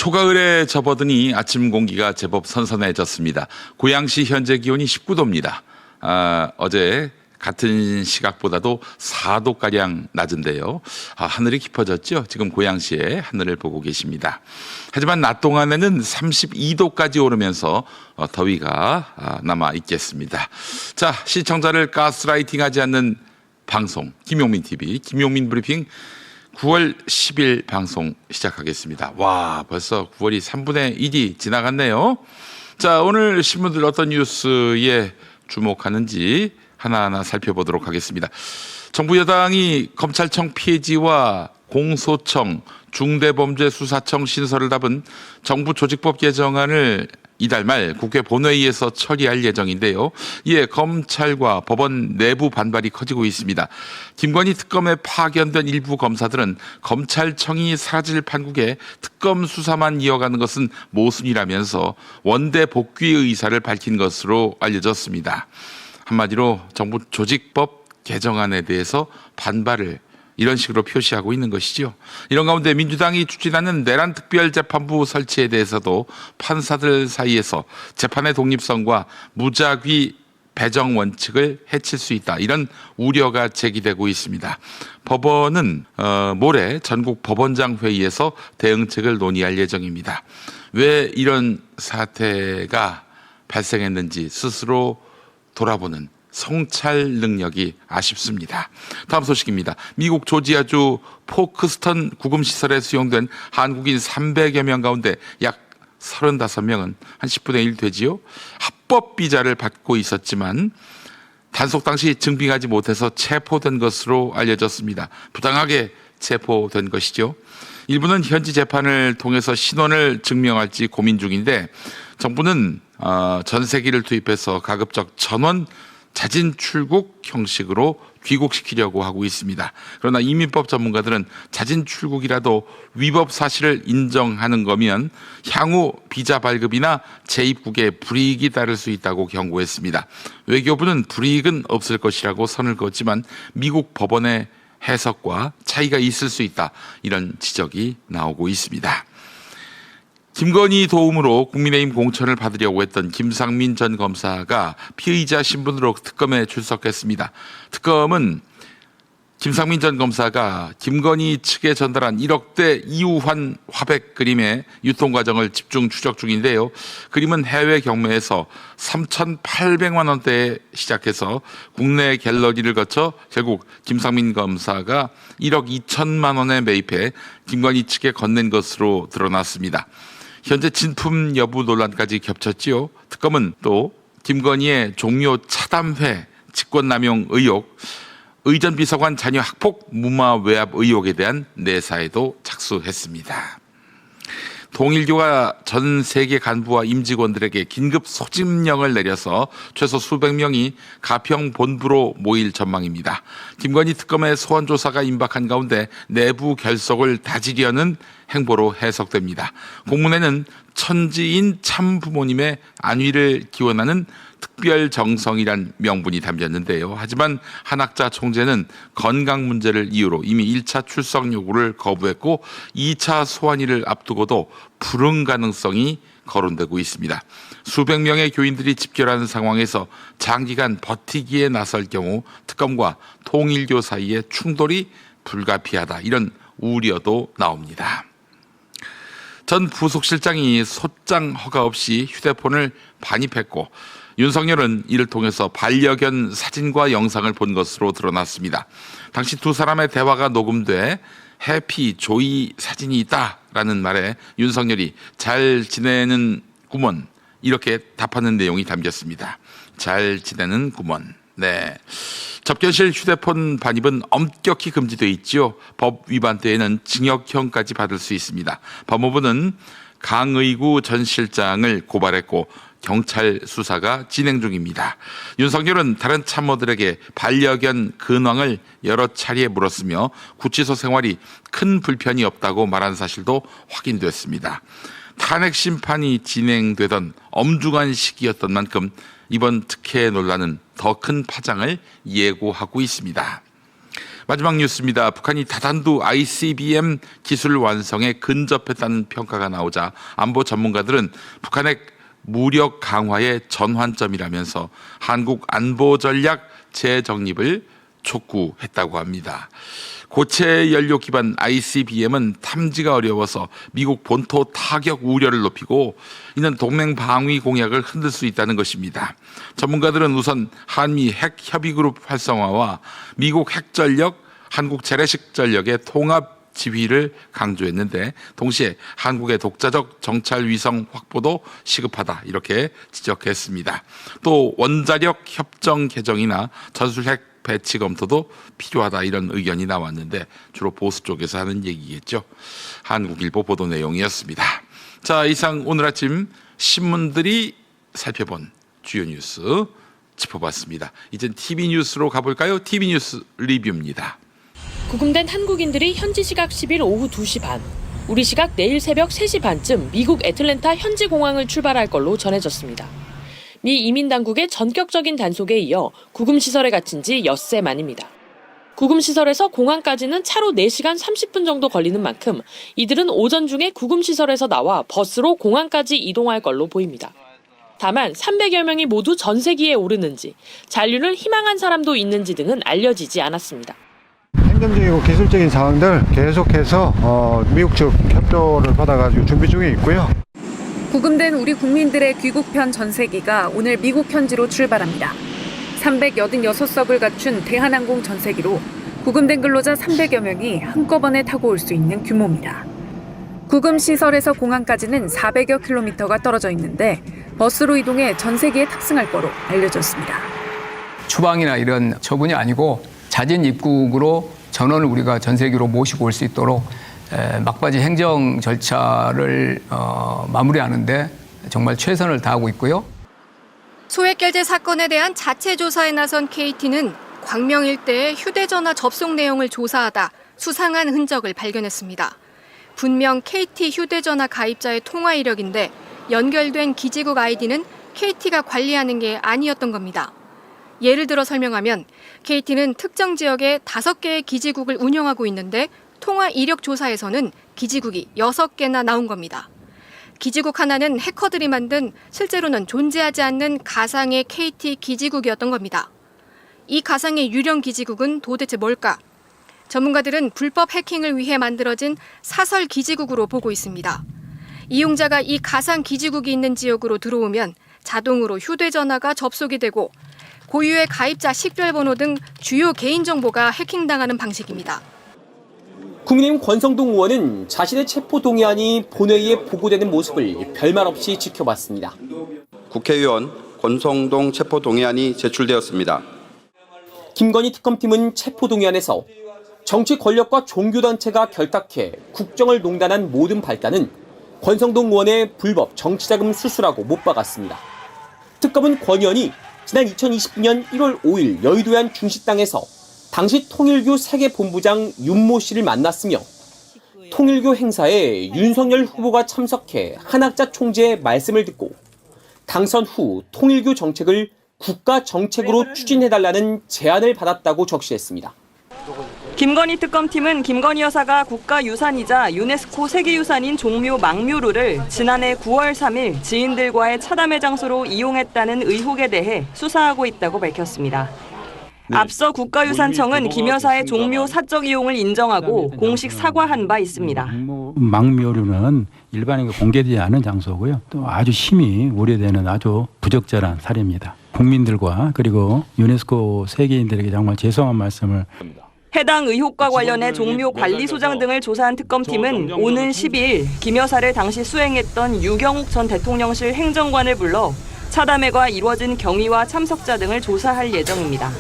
초가을에 접어드니 아침 공기가 제법 선선해졌습니다. 고양시 현재 기온이 19도입니다. 어제 같은 시각보다도 4도가량 낮은데요. 하늘이 깊어졌죠. 지금 고양시의 하늘을 보고 계십니다. 하지만 낮 동안에는 32도까지 오르면서 더위가 남아 있겠습니다. 자, 시청자를 가스라이팅하지 않는 방송 김용민 TV 김용민 브리핑 9월 10일 방송 시작하겠습니다. 와, 벌써 9월이 3분의 1이 지나갔네요. 자, 오늘 신문들 어떤 뉴스에 주목하는지 하나하나 살펴보도록 하겠습니다. 정부 여당이 검찰청 피해지와 공소청, 중대범죄수사청 신설을 담은 정부 조직법 개정안을 이달 말 국회 본회의에서 처리할 예정인데요. 이에 검찰과 법원 내부 반발이 커지고 있습니다. 김건희 특검에 파견된 일부 검사들은 검찰청이 사라질 판국에 특검 수사만 이어가는 것은 모순이라면서 원대 복귀의 의사를 밝힌 것으로 알려졌습니다. 한마디로 정부 조직법 개정안에 대해서 반발을 이런 식으로 표시하고 있는 것이죠. 이런 가운데 민주당이 추진하는 내란 특별재판부 설치에 대해서도 판사들 사이에서 재판의 독립성과 무작위 배정 원칙을 해칠 수 있다. 이런 우려가 제기되고 있습니다. 법원은 모레 전국 법원장 회의에서 대응책을 논의할 예정입니다. 왜 이런 사태가 발생했는지 스스로 돌아보는 성찰 능력이 아쉽습니다. 다음 소식입니다. 미국 조지아주 포크스턴 구금시설에 수용된 한국인 300여 명 가운데 약 35명은 한 10분의 1 되지요. 합법 비자를 받고 있었지만 단속 당시 증빙하지 못해서 체포된 것으로 알려졌습니다. 부당하게 체포된 것이죠. 일부는 현지 재판을 통해서 신원을 증명할지 고민 중인데 정부는 전세기를 투입해서 가급적 전원 자진 출국 형식으로 귀국시키려고 하고 있습니다. 그러나 이민법 전문가들은 자진 출국이라도 위법 사실을 인정하는 거면 향후 비자 발급이나 재입국에 불이익이 따를 수 있다고 경고했습니다. 외교부는 불이익은 없을 것이라고 선을 그었지만 미국 법원의 해석과 차이가 있을 수 있다. 이런 지적이 나오고 있습니다. 김건희 도움으로 국민의힘 공천을 받으려고 했던 김상민 전 검사가 피의자 신분으로 특검에 출석했습니다. 특검은 김상민 전 검사가 김건희 측에 전달한 1억대 이우환 화백 그림의 유통 과정을 집중 추적 중인데요. 그림은 해외 경매에서 3,800만 원대에 시작해서 국내 갤러리를 거쳐 결국 김상민 검사가 1억 2천만 원에 매입해 김건희 측에 건넨 것으로 드러났습니다. 현재 진품 여부 논란까지 겹쳤지요. 특검은 또 김건희의 종료 차담회 직권남용 의혹, 의전 비서관 자녀 학폭 무마 외압 의혹에 대한 내사에도 착수했습니다. 통일교가 전 세계 간부와 임직원들에게 긴급 소집령을 내려서 최소 수백 명이 가평 본부로 모일 전망입니다. 김건희 특검의 소환 조사가 임박한 가운데 내부 결속을 다지려는 행보로 해석됩니다. 공문에는 천지인 참부모님의 안위를 기원하는 특별정성이란 명분이 담겼는데요. 하지만 한학자 총재는 건강 문제를 이유로 이미 1차 출석 요구를 거부했고 2차 소환일을 앞두고도 불응 가능성이 거론되고 있습니다. 수백 명의 교인들이 집결하는 상황에서 장기간 버티기에 나설 경우 특검과 통일교 사이의 충돌이 불가피하다. 이런 우려도 나옵니다. 전 부속실장이 소장 허가 없이 휴대폰을 반입했고 윤석열은 이를 통해서 반려견 사진과 영상을 본 것으로 드러났습니다. 당시 두 사람의 대화가 녹음돼 해피, 조이 사진이 있다라는 말에 윤석열이 잘 지내는 구먼 이렇게 답하는 내용이 담겼습니다. 잘 지내는 구먼. 네. 접견실 휴대폰 반입은 엄격히 금지되어 있지요. 법 위반대에는 징역형까지 받을 수 있습니다. 법무부는 강의구 전 실장을 고발했고 경찰 수사가 진행 중입니다. 윤석열은 다른 참모들에게 반려견 근황을 여러 차례 물었으며 구치소 생활이 큰 불편이 없다고 말한 사실도 확인됐습니다. 탄핵 심판이 진행되던 엄중한 시기였던 만큼 이번 특혜 논란은 더 큰 파장을 예고하고 있습니다. 마지막 뉴스입니다. 북한이 다단두 ICBM 기술 완성에 근접했다는 평가가 나오자 안보 전문가들은 북한의 무력 강화의 전환점이라면서 한국 안보 전략 재정립을 촉구했다고 합니다. 고체 연료 기반 ICBM은 탐지가 어려워서 미국 본토 타격 우려를 높이고 이는 동맹 방위 공약을 흔들 수 있다는 것입니다. 전문가들은 우선 한미 핵 협의 그룹 활성화와 미국 핵전력, 한국 재래식 전력의 통합 지휘를 강조했는데 동시에 한국의 독자적 정찰 위성 확보도 시급하다 이렇게 지적했습니다. 또 원자력 협정 개정이나 전술핵 배치 검토도 필요하다 이런 의견이 나왔는데 주로 보수 쪽에서 하는 얘기겠죠. 한국일보 보도 내용이었습니다. 자, 이상 오늘 아침 신문들이 살펴본 주요 뉴스 짚어봤습니다. 이젠 TV 뉴스로 가볼까요? TV 뉴스 리뷰입니다. 구금된 한국인들이 현지 시각 10일 오후 2시 반, 우리 시각 내일 새벽 3시 반쯤 미국 애틀랜타 현지 공항을 출발할 걸로 전해졌습니다. 미 이민당국의 전격적인 단속에 이어 구금시설에 갇힌 지 엿새 만입니다. 구금시설에서 공항까지는 차로 4시간 30분 정도 걸리는 만큼 이들은 오전 중에 구금시설에서 나와 버스로 공항까지 이동할 걸로 보입니다. 다만 300여 명이 모두 전세기에 오르는지, 잔류를 희망한 사람도 있는지 등은 알려지지 않았습니다. 행정적이고 기술적인 사항들 계속해서 미국 측 협조를 받아가지고 준비 중에 있고요. 구금된 우리 국민들의 귀국편 전세기가 오늘 미국 현지로 출발합니다. 386석을 갖춘 대한항공 전세기로 구금된 근로자 300여 명이 한꺼번에 타고 올 수 있는 규모입니다. 구금시설에서 공항까지는 400여 킬로미터가 떨어져 있는데 버스로 이동해 전세기에 탑승할 거로 알려졌습니다. 추방이나 이런 처분이 아니고 자진 입국으로 전원을 우리가 전세기로 모시고 올 수 있도록 막바지 행정 절차를 마무리하는데 정말 최선을 다하고 있고요. 소액결제 사건에 대한 자체 조사에 나선 KT는 광명 일대의 휴대전화 접속 내용을 조사하다 수상한 흔적을 발견했습니다. 분명 KT 휴대전화 가입자의 통화 이력인데 연결된 기지국 아이디는 KT가 관리하는 게 아니었던 겁니다. 예를 들어 설명하면 KT는 특정 지역에 5개의 기지국을 운영하고 있는데 통화 이력 조사에서는 기지국이 6개나 나온 겁니다. 기지국 하나는 해커들이 만든 실제로는 존재하지 않는 가상의 KT 기지국이었던 겁니다. 이 가상의 유령 기지국은 도대체 뭘까? 전문가들은 불법 해킹을 위해 만들어진 사설 기지국으로 보고 있습니다. 이용자가 이 가상 기지국이 있는 지역으로 들어오면 자동으로 휴대전화가 접속이 되고 고유의 가입자 식별번호 등 주요 개인정보가 해킹당하는 방식입니다. 국민의힘 권성동 의원은 자신의 체포동의안이 본회의에 보고되는 모습을 별말 없이 지켜봤습니다. 국회의원 권성동 체포동의안이 제출되었습니다. 김건희 특검팀은 체포동의안에서 정치 권력과 종교단체가 결탁해 국정을 농단한 모든 발단은 권성동 의원의 불법 정치자금 수수라고 못 박았습니다. 특검은 권 의원이 지난 2020년 1월 5일 여의도의 한 중식당에서 당시 통일교 세계본부장 윤모 씨를 만났으며 통일교 행사에 윤석열 후보가 참석해 한학자 총재의 말씀을 듣고 당선 후 통일교 정책을 국가 정책으로 추진해달라는 제안을 받았다고 적시했습니다. 김건희 특검팀은 김건희 여사가 국가유산이자 유네스코 세계유산인 종묘 망묘루를 지난해 9월 3일 지인들과의 차담회 장소로 이용했다는 의혹에 대해 수사하고 있다고 밝혔습니다. 앞서 국가유산청은 김 여사의 종묘 사적 이용을 인정하고 공식 사과한 바 있습니다. 망묘루는 일반인에게 공개되지 않은 장소고요. 또 아주 심히 우려되는 아주 부적절한 사례입니다. 국민들과 그리고 유네스코 세계인들에게 정말 죄송한 말씀을 해당 의혹과 관련해 종묘 관리소장 등을 조사한 특검팀은 오는 12일 김 여사를 당시 수행했던 유경욱 전 대통령실 행정관을 불러 차담회가 이루어진 경위와 참석자 등을 조사할 예정입니다.